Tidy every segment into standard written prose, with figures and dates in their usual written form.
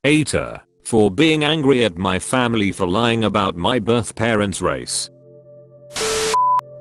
AITA, for being angry at my family for lying about my birth parents' race.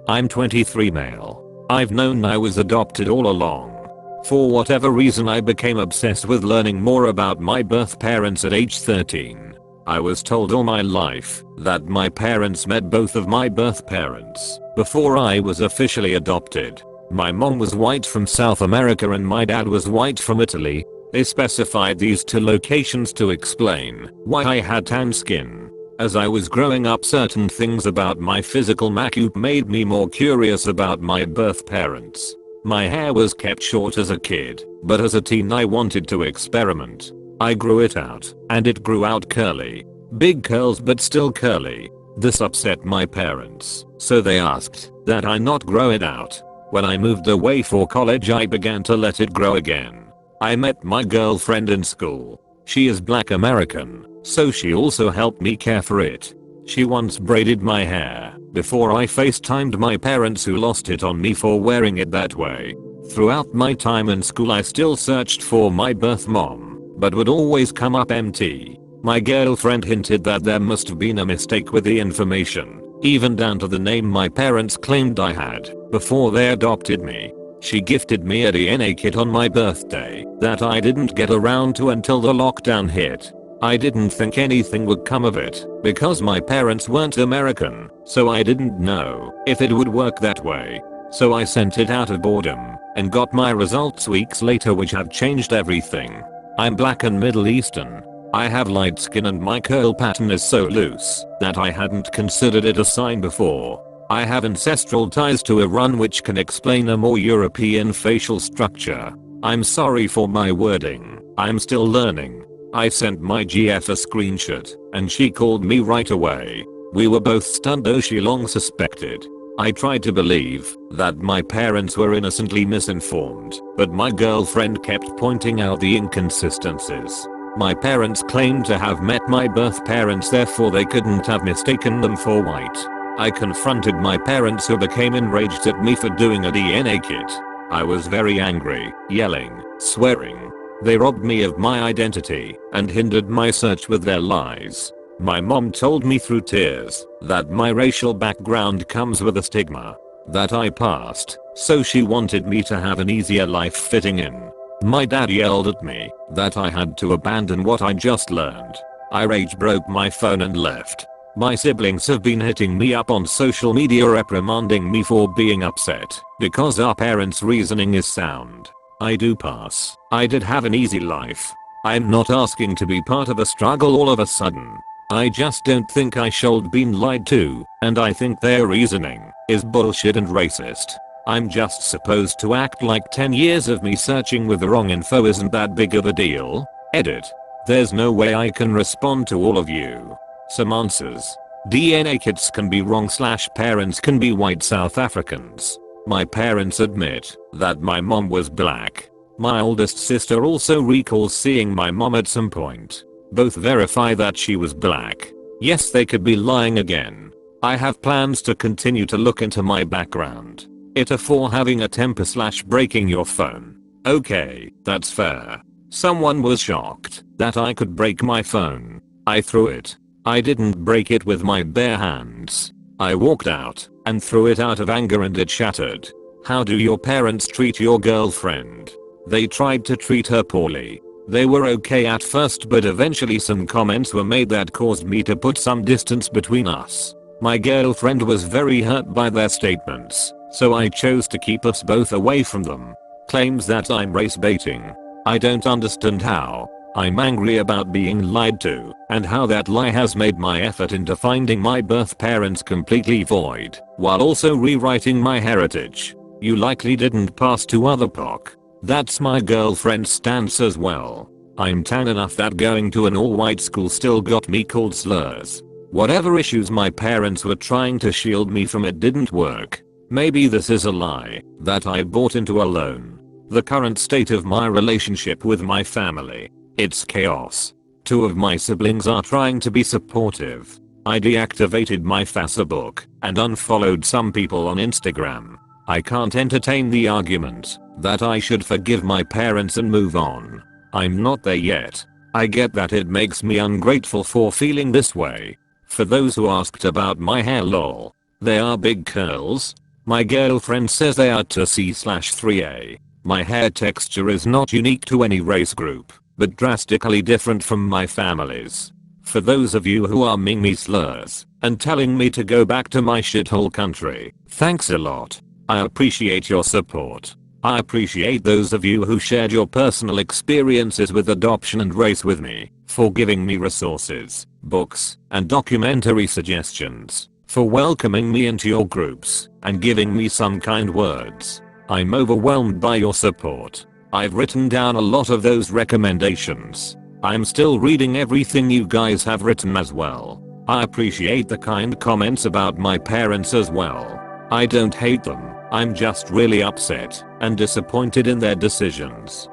I'm 23 male. I've known I was adopted all along. For whatever reason I became obsessed with learning more about my birth parents at age 13. I was told all my life that my parents met both of my birth parents before I was officially adopted. My mom was white from South America and my dad was white from Italy. They specified these two locations to explain why I had tan skin. As I was growing up, certain things about my physical makeup made me more curious about my birth parents. My hair was kept short as a kid, but as a teen I wanted to experiment. I grew it out, and it grew out curly. Big curls but still curly. This upset my parents, so they asked that I not grow it out. When I moved away for college I began to let it grow again. I met my girlfriend in school. She is Black American, so she also helped me care for it. She once braided my hair before I FaceTimed my parents who lost it on me for wearing it that way. Throughout my time in school I still searched for my birth mom, but would always come up empty. My girlfriend hinted that there must have been a mistake with the information, even down to the name my parents claimed I had before they adopted me. She gifted me a DNA kit on my birthday that I didn't get around to until the lockdown hit. I didn't think anything would come of it because my parents weren't American, so I didn't know if it would work that way. So I sent it out of boredom and got my results weeks later, which have changed everything. I'm Black and Middle Eastern. I have light skin and my curl pattern is so loose that I hadn't considered it a sign before. I have ancestral ties to Iran, which can explain a more European facial structure. I'm sorry for my wording. I'm still learning. I sent my GF a screenshot and she called me right away. We were both stunned, though she long suspected. I tried to believe that my parents were innocently misinformed, but my girlfriend kept pointing out the inconsistencies. My parents claimed to have met my birth parents, therefore they couldn't have mistaken them for white. I confronted my parents, who became enraged at me for doing a DNA kit. I was very angry, yelling, swearing. They robbed me of my identity and hindered my search with their lies. My mom told me through tears that my racial background comes with a stigma that I passed, so she wanted me to have an easier life fitting in. My dad yelled at me that I had to abandon what I just learned. I rage broke my phone and left. My siblings have been hitting me up on social media reprimanding me for being upset because our parents' reasoning is sound. I do pass. I did have an easy life. I'm not asking to be part of a struggle all of a sudden. I just don't think I should been lied to, and I think their reasoning is bullshit and racist. I'm just supposed to act like 10 years of me searching with the wrong info isn't that big of a deal. Edit. There's no way I can respond to all of you. Some answers. DNA kits can be wrong / parents can be white South Africans. My parents admit that my mom was black. My oldest sister also recalls seeing my mom at some point. Both verify that she was black. Yes, they could be lying again. I have plans to continue to look into my background. AITA for having a temper / breaking your phone. Okay, that's fair. Someone was shocked that I could break my phone. I threw it. I didn't break it with my bare hands. I walked out and threw it out of anger and it shattered. How do your parents treat your girlfriend? They tried to treat her poorly. They were okay at first, but eventually some comments were made that caused me to put some distance between us. My girlfriend was very hurt by their statements, so I chose to keep us both away from them. Claims that I'm race baiting. I don't understand how. I'm angry about being lied to, and how that lie has made my effort into finding my birth parents completely void, while also rewriting my heritage. You likely didn't pass to other POC. That's my girlfriend's stance as well. I'm tan enough that going to an all-white school still got me called slurs. Whatever issues my parents were trying to shield me from, it didn't work. Maybe this is a lie that I bought into alone. The current state of my relationship with my family. It's chaos. Two of my siblings are trying to be supportive. I deactivated my Facebook and unfollowed some people on Instagram. I can't entertain the argument that I should forgive my parents and move on. I'm not there yet. I get that it makes me ungrateful for feeling this way. For those who asked about my hair lol. They are big curls. My girlfriend says they are 2C/3A. My hair texture is not unique to any race group, but drastically different from my family's. For those of you who are ming me slurs and telling me to go back to my shithole country, thanks a lot. I appreciate your support. I appreciate those of you who shared your personal experiences with adoption and race with me, for giving me resources, books, and documentary suggestions, for welcoming me into your groups, and giving me some kind words. I'm overwhelmed by your support. I've written down a lot of those recommendations. I'm still reading everything you guys have written as well. I appreciate the kind comments about my parents as well. I don't hate them. I'm just really upset and disappointed in their decisions.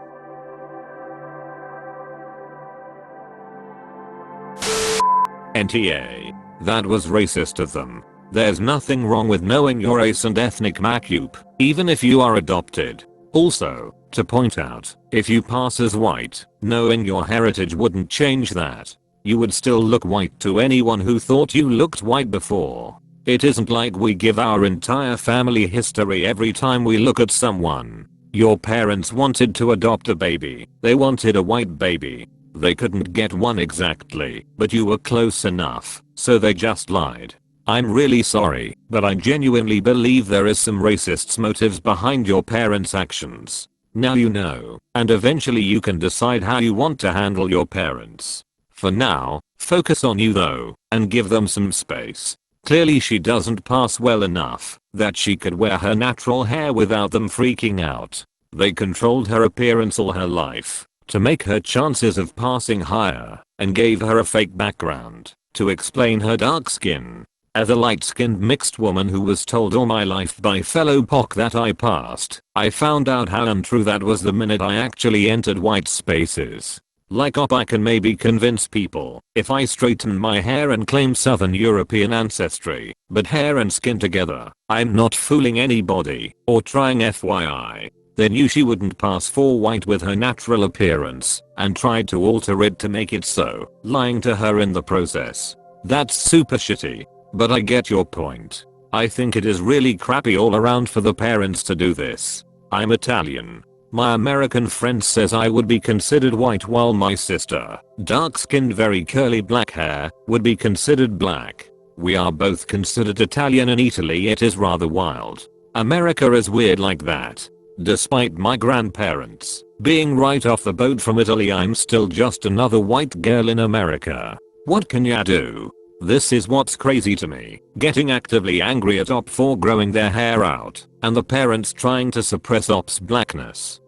NTA. That was racist of them. There's nothing wrong with knowing your race and ethnic makeup, even if you are adopted. Also, to point out, if you pass as white, knowing your heritage wouldn't change that. You would still look white to anyone who thought you looked white before. It isn't like we give our entire family history every time we look at someone. Your parents wanted to adopt a baby. They wanted a white baby. They couldn't get one exactly, but you were close enough, so they just lied. I'm really sorry, but I genuinely believe there is some racist motives behind your parents' actions. Now you know, and eventually you can decide how you want to handle your parents. For now, focus on you though, and give them some space. Clearly she doesn't pass well enough that she could wear her natural hair without them freaking out. They controlled her appearance all her life to make her chances of passing higher, and gave her a fake background to explain her dark skin. As a light-skinned mixed woman who was told all my life by fellow POC that I passed, I found out how untrue that was the minute I actually entered white spaces. Like I can maybe convince people if I straighten my hair and claim Southern European ancestry, but hair and skin together, I'm not fooling anybody or trying FYI. They knew she wouldn't pass for white with her natural appearance and tried to alter it to make it so, lying to her in the process. That's super shitty. But I get your point. I think it is really crappy all around for the parents to do this. I'm Italian. My American friend says I would be considered white while my sister, dark-skinned very curly black hair, would be considered black. We are both considered Italian in Italy. It is rather wild. America is weird like that. Despite my grandparents being right off the boat from Italy, I'm still just another white girl in America. What can ya do? This is what's crazy to me, getting actively angry at OP for growing their hair out, and the parents trying to suppress OP's blackness.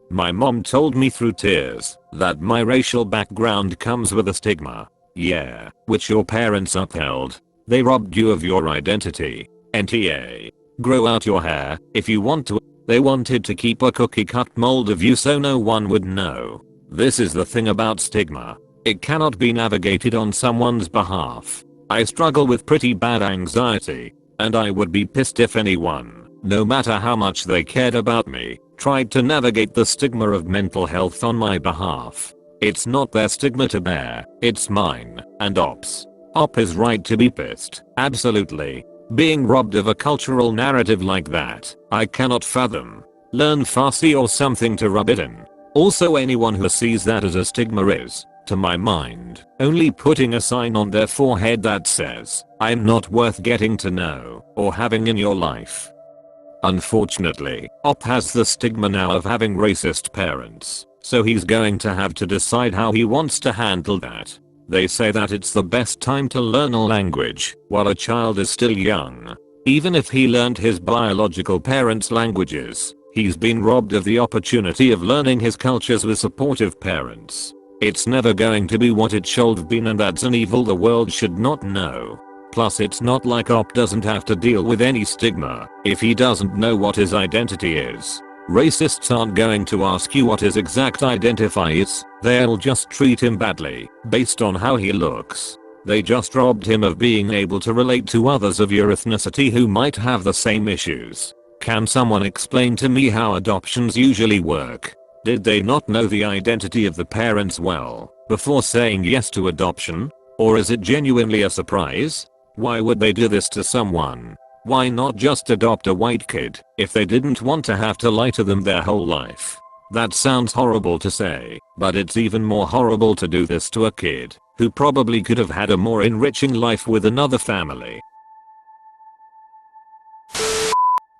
My mom told me through tears that my racial background comes with a stigma. Yeah, which your parents upheld. They robbed you of your identity. NTA. Grow out your hair if you want to. They wanted to keep a cookie cut mold of you so no one would know. This is the thing about stigma. It cannot be navigated on someone's behalf. I struggle with pretty bad anxiety, and I would be pissed if anyone, no matter how much they cared about me, tried to navigate the stigma of mental health on my behalf. It's not their stigma to bear, it's mine, and OP's. OP is right to be pissed, absolutely. Being robbed of a cultural narrative like that, I cannot fathom. Learn Farsi or something to rub it in. Also, anyone who sees that as a stigma is, to my mind, only putting a sign on their forehead that says, I'm not worth getting to know or having in your life. Unfortunately, OP has the stigma now of having racist parents, so he's going to have to decide how he wants to handle that. They say that it's the best time to learn a language while a child is still young. Even if he learned his biological parents' languages, he's been robbed of the opportunity of learning his cultures with supportive parents. It's never going to be what it should have been, and that's an evil the world should not know. Plus, it's not like OP doesn't have to deal with any stigma if he doesn't know what his identity is. Racists aren't going to ask you what his exact identity is, they'll just treat him badly based on how he looks. They just robbed him of being able to relate to others of your ethnicity who might have the same issues. Can someone explain to me how adoptions usually work? Did they not know the identity of the parents well before saying yes to adoption? Or is it genuinely a surprise? Why would they do this to someone? Why not just adopt a white kid if they didn't want to have to lie to them their whole life? That sounds horrible to say, but it's even more horrible to do this to a kid who probably could have had a more enriching life with another family.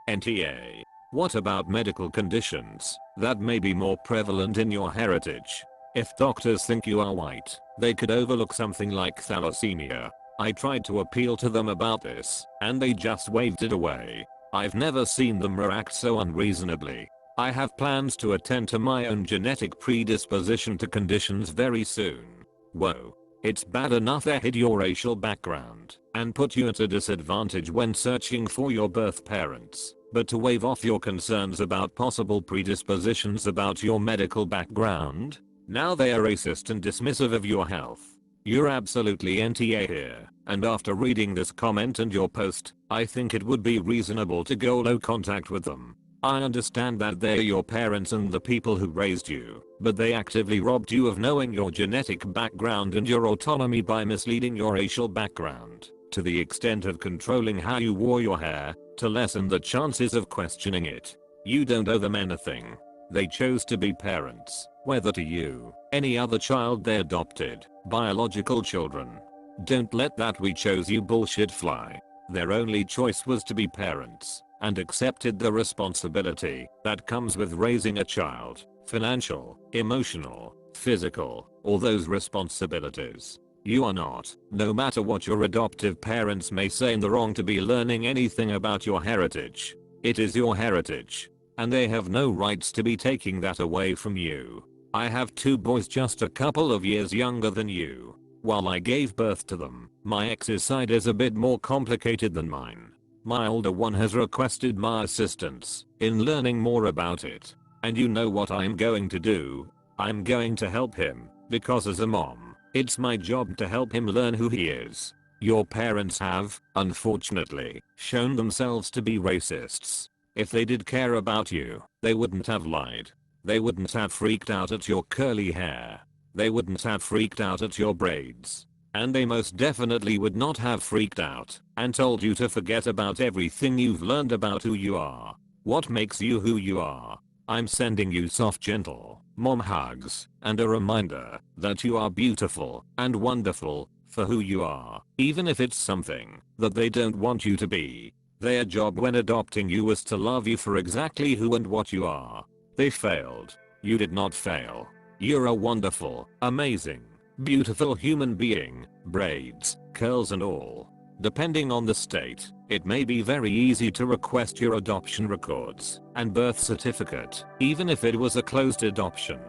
NTA. What about medical conditions that may be more prevalent in your heritage? If doctors think you are white, they could overlook something like thalassemia. I tried to appeal to them about this, and they just waved it away. I've never seen them react so unreasonably. I have plans to attend to my own genetic predisposition to conditions very soon. Whoa. It's bad enough they hid your racial background and put you at a disadvantage when searching for your birth parents, but to wave off your concerns about possible predispositions about your medical background? Now they are racist and dismissive of your health. You're absolutely NTA here, and after reading this comment and your post, I think it would be reasonable to go low contact with them. I understand that they're your parents and the people who raised you, but they actively robbed you of knowing your genetic background and your autonomy by misleading your racial background, to the extent of controlling how you wore your hair, to lessen the chances of questioning it. You don't owe them anything. They chose to be parents, whether to you, any other child they adopted, biological children. Don't let that "we chose you" bullshit fly. Their only choice was to be parents, and accepted the responsibility that comes with raising a child. Financial, emotional, physical, all those responsibilities. You are not, no matter what your adoptive parents may say, in the wrong to be learning anything about your heritage. It is your heritage, and they have no rights to be taking that away from you. I have 2 boys just a couple of years younger than you. While I gave birth to them, my ex's side is a bit more complicated than mine. My older one has requested my assistance in learning more about it. And you know what I'm going to do? I'm going to help him, because as a mom, it's my job to help him learn who he is. Your parents have, unfortunately, shown themselves to be racists. If they did care about you, they wouldn't have lied. They wouldn't have freaked out at your curly hair. They wouldn't have freaked out at your braids. And they most definitely would not have freaked out and told you to forget about everything you've learned about who you are. What makes you who you are? I'm sending you soft, gentle mom hugs and a reminder that you are beautiful and wonderful for who you are, even if it's something that they don't want you to be. Their job when adopting you was to love you for exactly who and what you are. They failed. You did not fail. You're a wonderful, amazing, beautiful human being, braids, curls and all. Depending on the state, it may be very easy to request your adoption records and birth certificate, even if it was a closed adoption.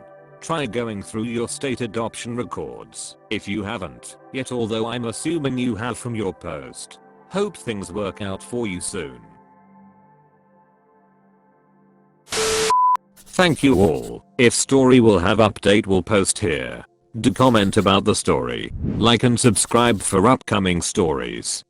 Try going through your state adoption records if you haven't yet, although I'm assuming you have from your post. Hope things work out for you soon. Thank you all. If story will have update, will post here. Do comment about the story, like and subscribe for upcoming stories.